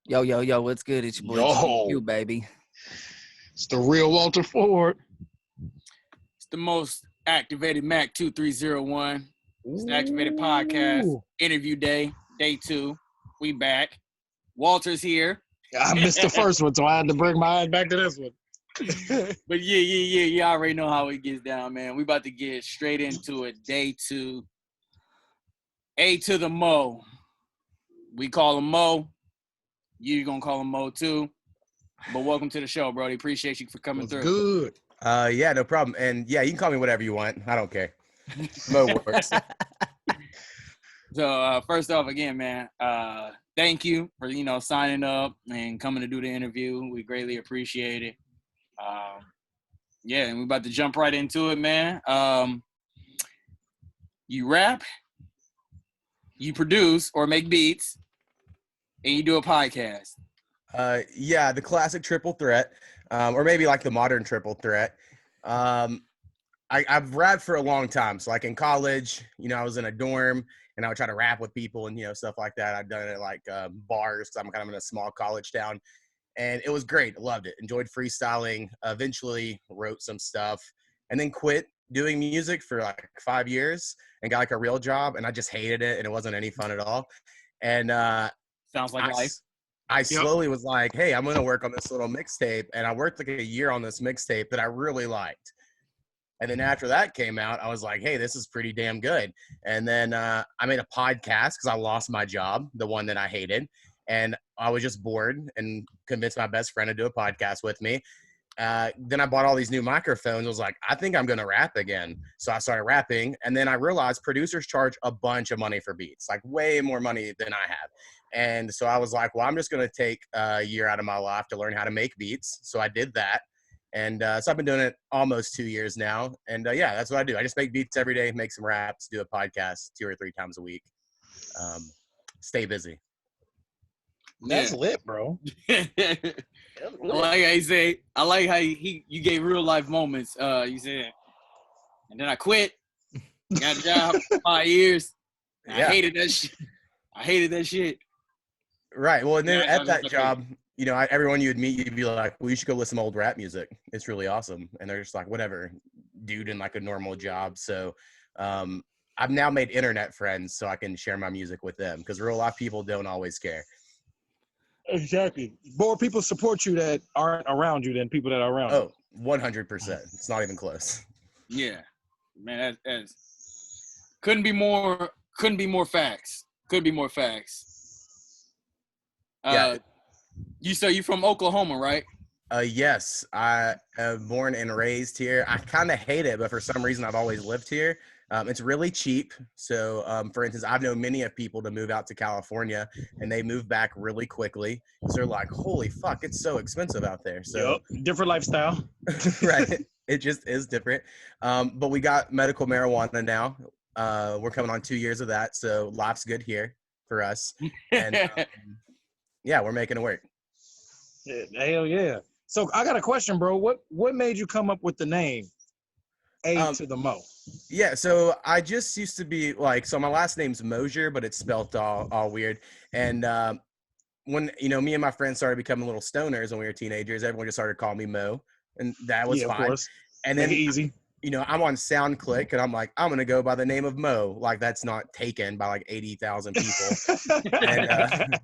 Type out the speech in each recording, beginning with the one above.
Yo, yo, yo, what's good? It's your boy GQ, Yo, baby. it's the real Walter Ford. It's the most activated Mac 2301. It's the Activated Podcast. Ooh. Interview day, day 2. We back. Walter's here. I missed the first one, so I had to bring my ass back to this one. But yeah. You already know how it gets down, man. We about to get straight into it. Day 2. A2THAMO. We call him Mo. You're going to call him Mo too. But welcome to the show, Brody. Appreciate you for coming through. Good. Yeah, no problem. And yeah, you can call me whatever you want. I don't care. Mo works. So first off, again, man, thank you for signing up and coming to do the interview. We greatly appreciate it. Yeah, and we're about to jump right into it, man. You rap, you produce or make beats, and you do a podcast. Yeah, the classic triple threat, or maybe like the modern triple threat. I've rapped for a long time. So like in college, I was in a dorm and I would try to rap with people and, stuff like that. I've done it at like bars. I'm kind of in a small college town and it was great. I loved it. Enjoyed freestyling, eventually wrote some stuff and then quit doing music for like 5 years and got like a real job. And I just hated it. And it wasn't any fun at all. And, Sounds like life. I slowly was like, hey, I'm going to work on this little mixtape. And I worked like a year on this mixtape that I really liked. And then after that came out, I was like, hey, this is pretty damn good. And then I made a podcast because I lost my job, the one that I hated. And I was just bored and convinced my best friend to do a podcast with me. Then I bought all these new microphones. I was like, I think I'm going to rap again. So I started rapping. And then I realized producers charge a bunch of money for beats, like way more money than I have. And so I was like, well, I'm just going to take a year out of my life to learn how to make beats. So I did that. And so I've been doing it almost 2 years now. And yeah, that's what I do. I just make beats every day, make some raps, do a podcast 2 or 3 times a week. Stay busy. That's lit, bro. I like how you gave real life moments. You said, and then I quit, got a job for 5 years. I hated that shit. Right. Well, and then at that job, everyone you would meet, you'd be like, well, you should go listen to old rap music. It's really awesome. And they're just like, whatever, dude, in like a normal job. So I've now made internet friends so I can share my music with them because real life people don't always care. Exactly. More people support you that aren't around you than people that are around you. 100%. It's not even close. Yeah. Man, that's couldn't be more facts. Could be more facts. Yeah. You from Oklahoma, right? Yes, I am born and raised here. I kind of hate it, but for some reason I've always lived here. It's really cheap. So, for instance, I've known many of people to move out to California and they move back really quickly. So they're like, holy fuck, it's so expensive out there. So different lifestyle. Right. It just is different. But we got medical marijuana now. We're coming on 2 years of that. So life's good here for us. And yeah, we're making it work. Hell yeah. So I got a question, bro. What made you come up with the name A2THAMO? Yeah, so I just used to be like, so my last name's Mosier, but it's spelled all weird. And when, me and my friends started becoming little stoners when we were teenagers, everyone just started calling me Mo. And that was fine. Of course. And then, easy. I'm on SoundClick and I'm like, I'm going to go by the name of Mo. Like that's not taken by like 80,000 people. And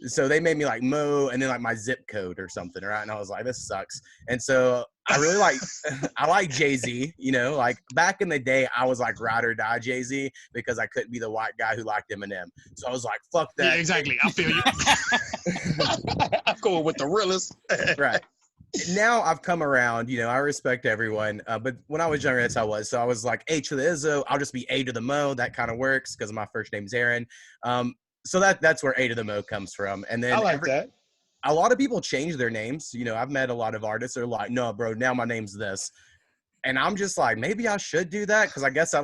so they made me like Mo and then like my zip code or something, right? And I was like, this sucks. And so I really I like Jay-Z, like back in the day, I was like ride or die Jay-Z because I couldn't be the white guy who liked Eminem. So I was like, fuck that. Yeah, exactly. I feel you. I'm going with the realest. Right. Now I've come around, I respect everyone. But when I was younger, that's how I was. So I was like, H to the Izzo, I'll just be A to the Mo. That kind of works because my first name's Aaron. So that's where A2THAMO comes from. And then I like that. A lot of people change their names. I've met a lot of artists that are like, no, bro, now my name's this. And I'm just like, maybe I should do that. Cause I guess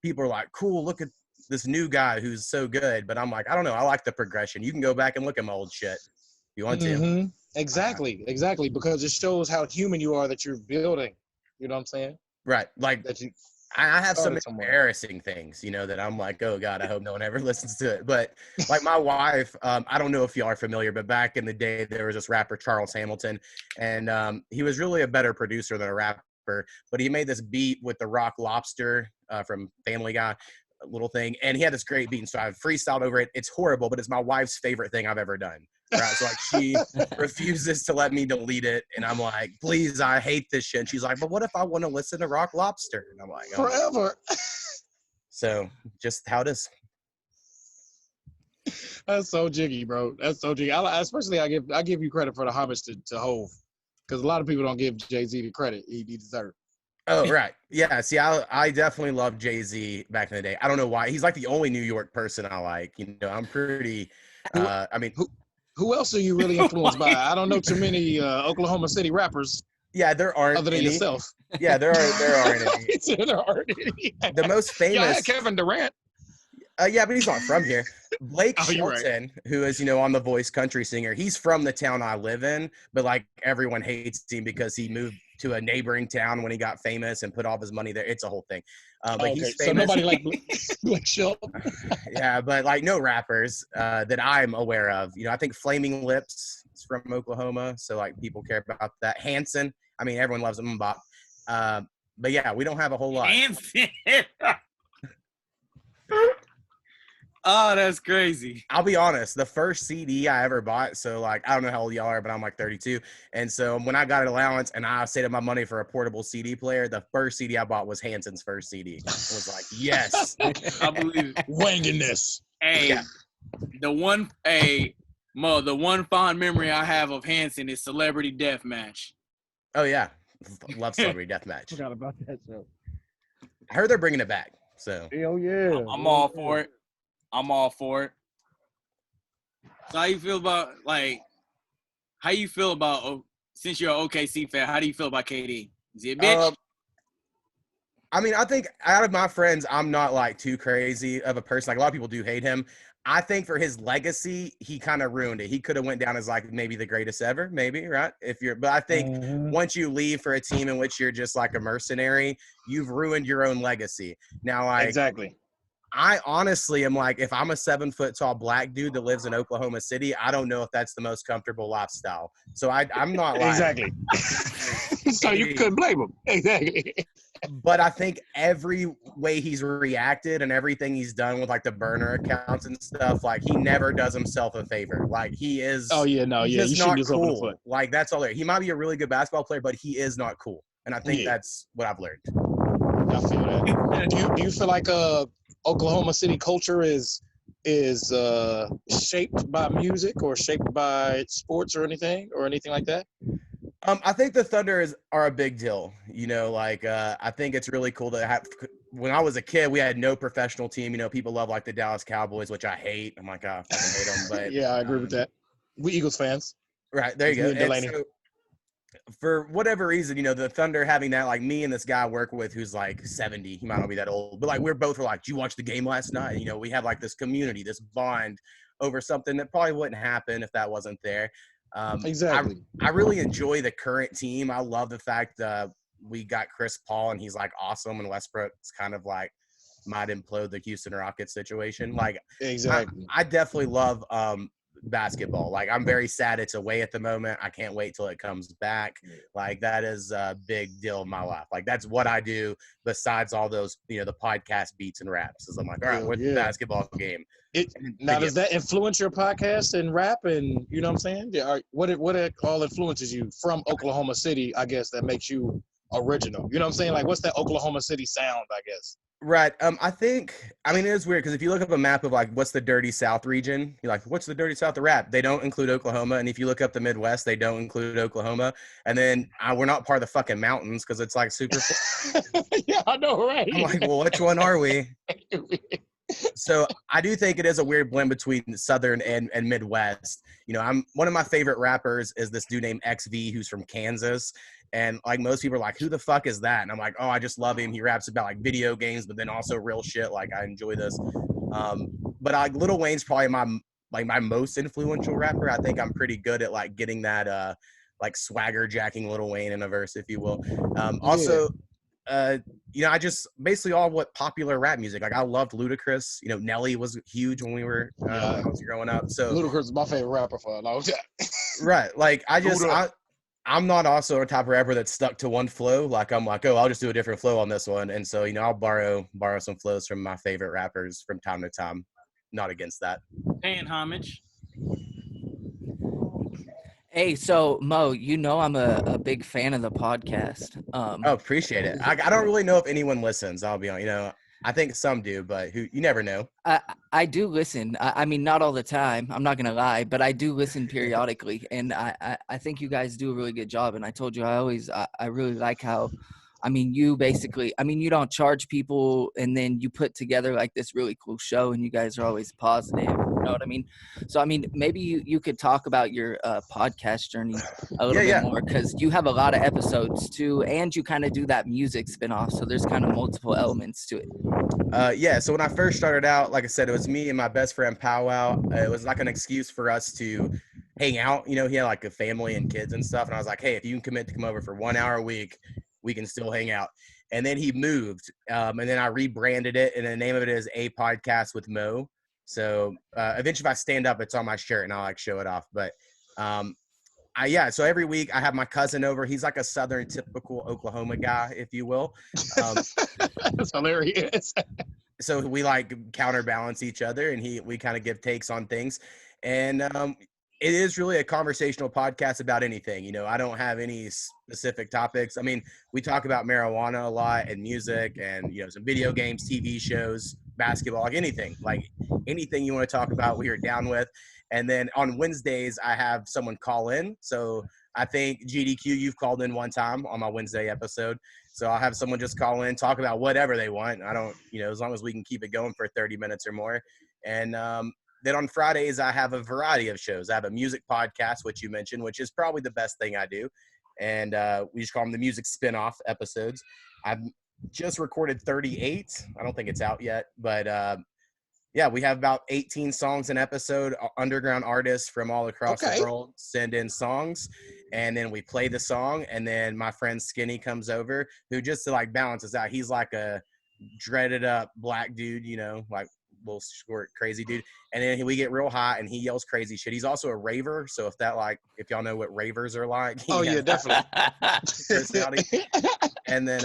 people are like, cool, look at this new guy who's so good. But I'm like, I don't know. I like the progression. You can go back and look at my old shit if you want to. Exactly. Because it shows how human you are that you're building. You know what I'm saying? Right. Like that you. I have some Started somewhere. embarrassing things, you know, that I'm like, oh God, I hope no one ever listens to it. But like my wife, I don't know if y'all are familiar, but back in the day, there was this rapper, Charles Hamilton, and he was really a better producer than a rapper, but he made this beat with the Rock Lobster from Family Guy, a little thing. And he had this great beat. And so I freestyled over it. It's horrible, but it's my wife's favorite thing I've ever done. Right. So like she refuses to let me delete it. And I'm like, please, I hate this shit. And she's like, but what if I want to listen to Rock Lobster? And I'm like, oh. Forever. So just how it is. That's so jiggy, bro. That's so jiggy. I give you credit for the homage to Hov, because a lot of people don't give Jay-Z the credit he deserves. Oh, right. Yeah. See, I definitely loved Jay-Z back in the day. I don't know why. He's like the only New York person I like. You know, I'm pretty, Who else are you really influenced by? I don't know too many Oklahoma City rappers. Yeah, there aren't other than any. yourself. Yeah, there aren't any. There aren't any. The most famous. Kevin Durant. Yeah, but he's not from here. Blake You're Shelton, right. who is, you know, on The Voice country singer, he's from the town I live in, but like everyone hates him because he moved to a neighboring town when he got famous and put all of his money there. It's a whole thing. But he's famous. So nobody like Blake Shelton. Yeah, but like no rappers that I'm aware of. You know, I think Flaming Lips is from Oklahoma, so like people care about that. Hanson, I mean, everyone loves him. But yeah, we don't have a whole lot. Hanson. Oh, that's crazy. I'll be honest. The first CD I ever bought, so like I don't know how old y'all are, but I'm like 32. And so when I got an allowance and I saved my money for a portable CD player, the first CD I bought was Hanson's first CD. I was like, yes. I believe it. Wanging this. Hey, Yeah. the one fond memory I have of Hanson is Celebrity Deathmatch. Oh yeah, love Celebrity Deathmatch. Forgot about that show. I heard they're bringing it back. So Hell yeah. I'm all for it. I'm all for it. So how you feel about since you're an OKC fan, how do you feel about KD? Is he a bitch? I mean, I think out of my friends, I'm not like too crazy of a person. Like a lot of people do hate him. I think for his legacy, he kind of ruined it. He could have went down as like maybe the greatest ever, maybe, right? But I think once you leave for a team in which you're just like a mercenary, you've ruined your own legacy. Now, like, exactly. I honestly am like, if I'm a 7 foot tall black dude that lives in Oklahoma City, I don't know if that's the most comfortable lifestyle. So I'm not like exactly. So you couldn't blame him. Exactly. But I think every way he's reacted and everything he's done with like the burner accounts and stuff, like he never does himself a favor. Like he is. Oh yeah, no, yeah, he's you not shoot yourself in the cool. foot. Like that's all there. He might be a really good basketball player, but he is not cool. And I think that's what I've learned. I feel that. Do you feel like Oklahoma City culture is shaped by music or shaped by sports or anything like that? I think the Thunder are a big deal. You know, like I think it's really cool to have. When I was a kid, we had no professional team. You know, people love like the Dallas Cowboys, which I hate. I'm like, I fucking hate them. But yeah, I agree with that. We Eagles fans. Right there, you go. And so, for whatever reason, you know, the Thunder having that, like me and this guy I work with who's like 70, he might not be that old, but like we're both like, did you watch the game last night? You know, we have like this community, this bond over something that probably wouldn't happen if that wasn't there. Exactly. I really enjoy the current team. I love the fact we got Chris Paul and he's like awesome, and Westbrook's kind of like might implode the Houston Rockets situation. Like exactly. I definitely love basketball. Like I'm very sad it's away at the moment. I can't wait till it comes back. Like that is a big deal in my life. Like that's what I do besides all those, you know, the podcast beats and raps. Is I'm like, all right, what's the basketball game? Now does that influence your podcast and rap and you know what I'm saying? What all influences you from Oklahoma City, I guess, that makes you original? You know what I'm saying? Like what's that Oklahoma City sound, I guess? Right. I mean, it is weird because if you look up a map of like what's the Dirty South region, you're like, what's the Dirty South of rap? They don't include Oklahoma. And if you look up the Midwest, they don't include Oklahoma. And then we're not part of the fucking mountains because it's like super. Yeah, I know, right? I'm like, well, which one are we? So I do think it is a weird blend between Southern and Midwest. You know, one of my favorite rappers is this dude named XV who's from Kansas. And like most people are like, who the fuck is that? And I'm like, oh, I just love him. He raps about like video games, but then also real shit. Like I enjoy this. But like Lil Wayne's probably my most influential rapper. I think I'm pretty good at like getting that like swagger jacking Lil Wayne in a verse, if you will. Also, I just basically all what popular rap music. Like I loved Ludacris. Nelly was huge when when I was growing up. So Ludacris is my favorite rapper for a long time. right, like I'm not also a type of rapper that's stuck to one flow. Like I'm like, oh, I'll just do a different flow on this one. And so I'll borrow some flows from my favorite rappers from time to time. Not against that. Paying homage. Hey, so Mo, I'm a big fan of the podcast. Oh, appreciate it. I don't really know if anyone listens. I'll be on. I think some do, but you never know. I do listen. I mean, not all the time. I'm not gonna lie, but I do listen periodically, and I think you guys do a really good job. And I told you I really like how, I mean, you don't charge people, and then you put together like this really cool show, and you guys are always positive. You know what I mean? So I mean, maybe you could talk about your podcast journey a little bit more, because you have a lot of episodes too, and you kind of do that music spinoff. So there's kind of multiple elements to it. So when I first started out, like I said, it was me and my best friend Powwow. It was like an excuse for us to hang out. He had like a family and kids and stuff. And I was like, hey, if you can commit to come over for 1 hour a week, we can still hang out. And then he moved, and then I rebranded it, and the name of it is A Podcast with Mo. So eventually, if I stand up, it's on my shirt, and I'll like show it off. But so every week I have my cousin over. He's like a Southern typical Oklahoma guy, if you will. That's hilarious. So we like counterbalance each other, and we kind of give takes on things. And it is really a conversational podcast about anything. I don't have any specific topics. I mean, we talk about marijuana a lot and music and, some video games, TV shows, basketball, like anything you want to talk about, we are down with. And then on Wednesdays, I have someone call in. So I think GDQ, you've called in one time on my Wednesday episode. So I'll have someone just call in, talk about whatever they want. I don't, as long as we can keep it going for 30 minutes or more. And, then on Fridays, I have a variety of shows. I have a music podcast, which you mentioned, which is probably the best thing I do. And we just call them the music spinoff episodes. I've just recorded 38. I don't think it's out yet. But, we have about 18 songs an episode. Underground artists from all across the world send in songs. And then we play the song. And then my friend Skinny comes over, who just to like balance us out. He's like a dreaded up black dude, like little short crazy dude, and then we get real hot and he yells crazy shit. He's also a raver, so if y'all know what ravers are like, definitely. And then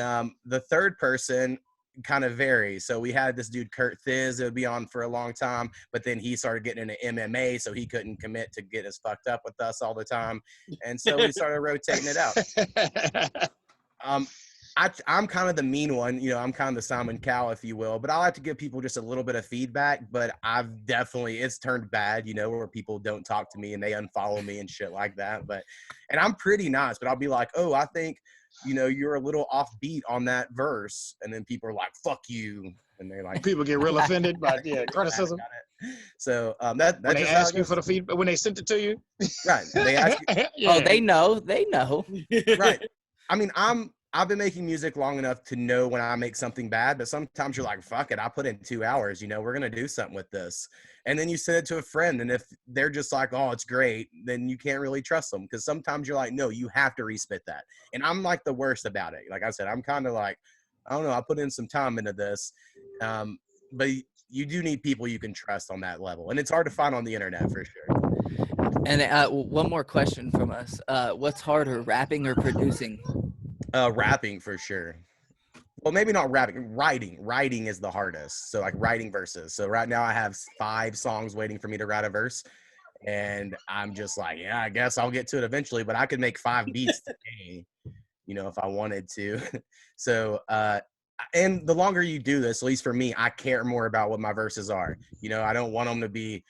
the third person kind of varies. So we had this dude Kurt Thiz that would be on for a long time, but then he started getting into MMA, so he couldn't commit to get us fucked up with us all the time, and so we started rotating it out. I'm kind of the mean one, I'm kind of the Simon Cowell, if you will, but I like to give people just a little bit of feedback. But it's turned bad, where people don't talk to me and they unfollow me and shit like that. And I'm pretty nice, but I'll be like, oh, I think, you're a little offbeat on that verse. And then people are like, fuck you. And they're like, people get real offended by criticism. So that when they ask you for the feedback, when they sent it to you, right? They ask you, Oh, they know, right? I mean, I've been making music long enough to know when I make something bad, but sometimes you're like, fuck it, I put in 2 hours, we're going to do something with this. And then you send it to a friend, and if they're just like, oh, it's great, then you can't really trust them, because sometimes you're like, no, you have to respit that. And I'm like the worst about it. Like I said, I'm kind of like, I don't know, I put in some time into this. But you do need people you can trust on that level. And it's hard to find on the internet for sure. And one more question from us. What's harder, rapping or producing? Rapping for sure. Well, maybe not rapping. Writing is the hardest. So like writing verses. So right now I have 5 songs waiting for me to write a verse, and I'm just like, yeah, I guess I'll get to it eventually. But I could make 5 beats today, if I wanted to. So and the longer you do this, at least for me, I care more about what my verses are. I don't want them to be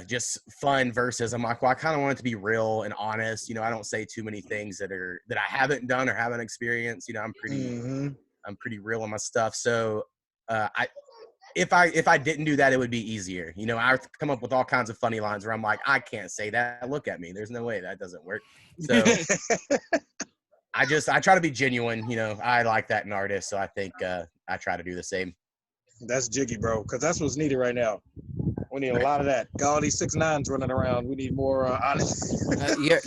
just fun verses. I'm like, well, I kind of want it to be real and honest. I don't say too many things that I haven't done or haven't experienced. I'm pretty real on my stuff. So if I didn't do that, it would be easier. I come up with all kinds of funny lines where I'm like, I can't say that. Look at me. There's no way that doesn't work. So I try to be genuine. I like that in artists. So I think I try to do the same. That's jiggy, bro, because that's what's needed right now. We need a lot of that. Got all these 6'9s running around. We need more honest.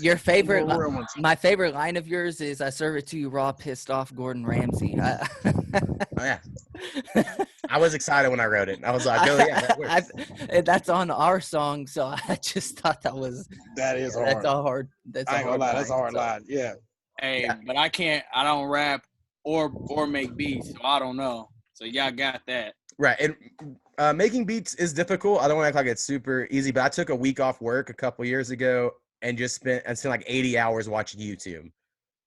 Your favorite, More real ones. my favorite line of yours is "I serve it to you raw, pissed off, Gordon Ramsay." Oh, yeah. I was excited when I wrote it. I was like, oh, yeah, that works. That's on our song, so I just thought that was That is hard. that's a hard. That's I a ain't gonna hard lie. That's a hard so. line. Yeah. Hey, Yeah. but I don't rap or make beats, so I don't know. So y'all got that. Right. And making beats is difficult. I don't want to act like it's super easy, but I took a week off work a couple years ago and just spent like 80 hours watching YouTube.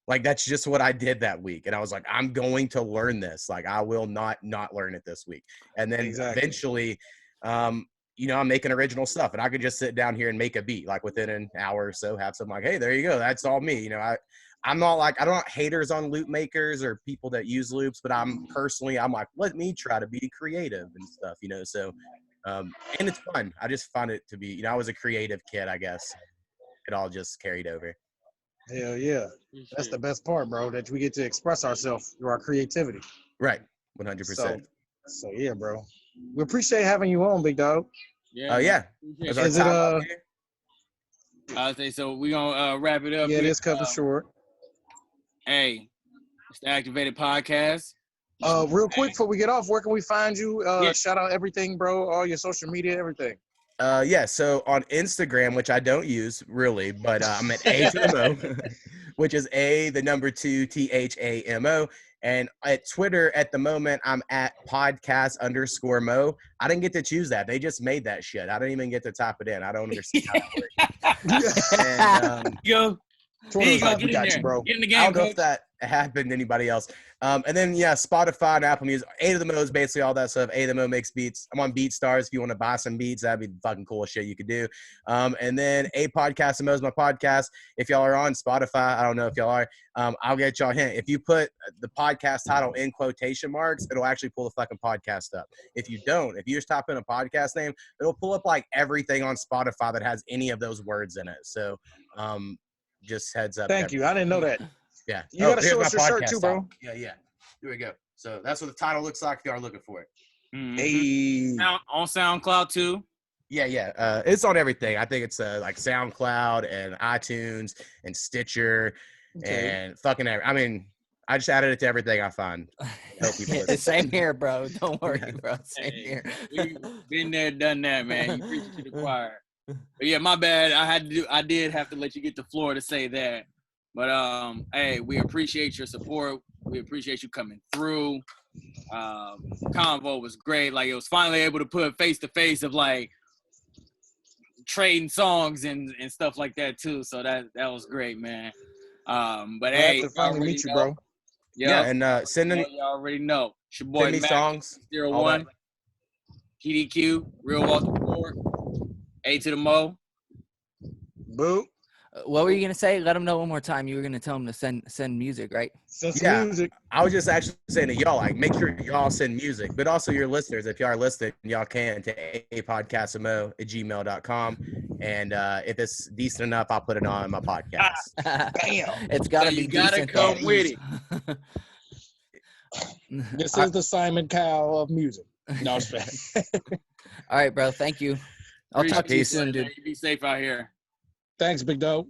Like, that's just what I did that week. And I was like, I'm going to learn this. Like, I will not learn it this week. And then eventually, you know, I'm making original stuff, and I could just sit down here and make a beat, like within an hour or so, have something like, hey, there you go. That's all me. You know, I'm not like, I don't want haters on loop makers or people that use loops, but I'm like, let me try to be creative and stuff, you know? So, and it's fun. I just find it to be, you know, I was a creative kid, I guess. It all just carried over. Hell yeah. That's the best part, bro, that we get to express ourselves through our creativity. Right. 100%. So yeah, bro. We appreciate having you on, big dog. Yeah. Yeah. Is it I say so. We gonna wrap it up. Yeah, here. it is covered short. Hey, it's the Activated Podcast. Real quick before we get off, where can we find you? Shout out everything, bro. All your social media, everything. Yeah, so on Instagram, which I don't use really, but I'm at A2THAMO, which is A2 THAMO. And at Twitter at the moment, I'm at podcast_Mo. I didn't get to choose that. They just made that shit. I didn't even get to type it in. I don't understand how that works. And, Go. Twitter's like, we got you, bro. Get in the game, I don't know coach. if that happened to anybody else. And then, yeah, Spotify and Apple Music. A2THAMO is basically all that stuff. A2THAMO makes beats. I'm on BeatStars. If you want to buy some beats, that'd be the fucking coolest shit you could do. And then A Podcast and Mo is my podcast. If y'all are on Spotify, I don't know if y'all are, I'll get y'all a hint. If you put the podcast title in quotation marks, it'll actually pull the fucking podcast up. If you don't, if you just type in a podcast name, it'll pull up like everything on Spotify that has any of those words in it. So, just heads up. Thank you. I didn't know that. Yeah. You gotta show us your shirt too, bro. Yeah. Here we go. So that's what the title looks like if you are looking for it. Mhm. Hey. On SoundCloud too. Yeah. It's on everything. I think it's like SoundCloud and iTunes and Stitcher and fucking I mean, I just added it to everything I find. Same here, bro. Don't worry, bro. Same here. We've been there, done that, man. You preach to the choir. But yeah, my bad. I did have to let you get the floor to say that. But hey, we appreciate your support. We appreciate you coming through. Convo was great. Like, it was finally able to put face to face of like trading songs and stuff like that too. So that was great, man. But hey, to finally meet you, bro. Yeah, and send them. You already know. It's your boy send me Mac, songs. 01 PDQ, Real Walter Ford, A2THAMO. Boo. What were you gonna say? Let them know one more time. You were gonna tell them to send music, right? Send some music. I was just actually saying to y'all, like, make sure y'all send music, but also your listeners, if y'all are listening, y'all can to apodcastmo@gmail.com. And if it's decent enough, I'll put it on my podcast. Bam. It's gotta So be you gotta decent. come with it. This is the Simon Cowell of music. No, it's fair. All right, bro. Thank you. I'll talk to you soon, dude. You be safe out here. Thanks, big dog.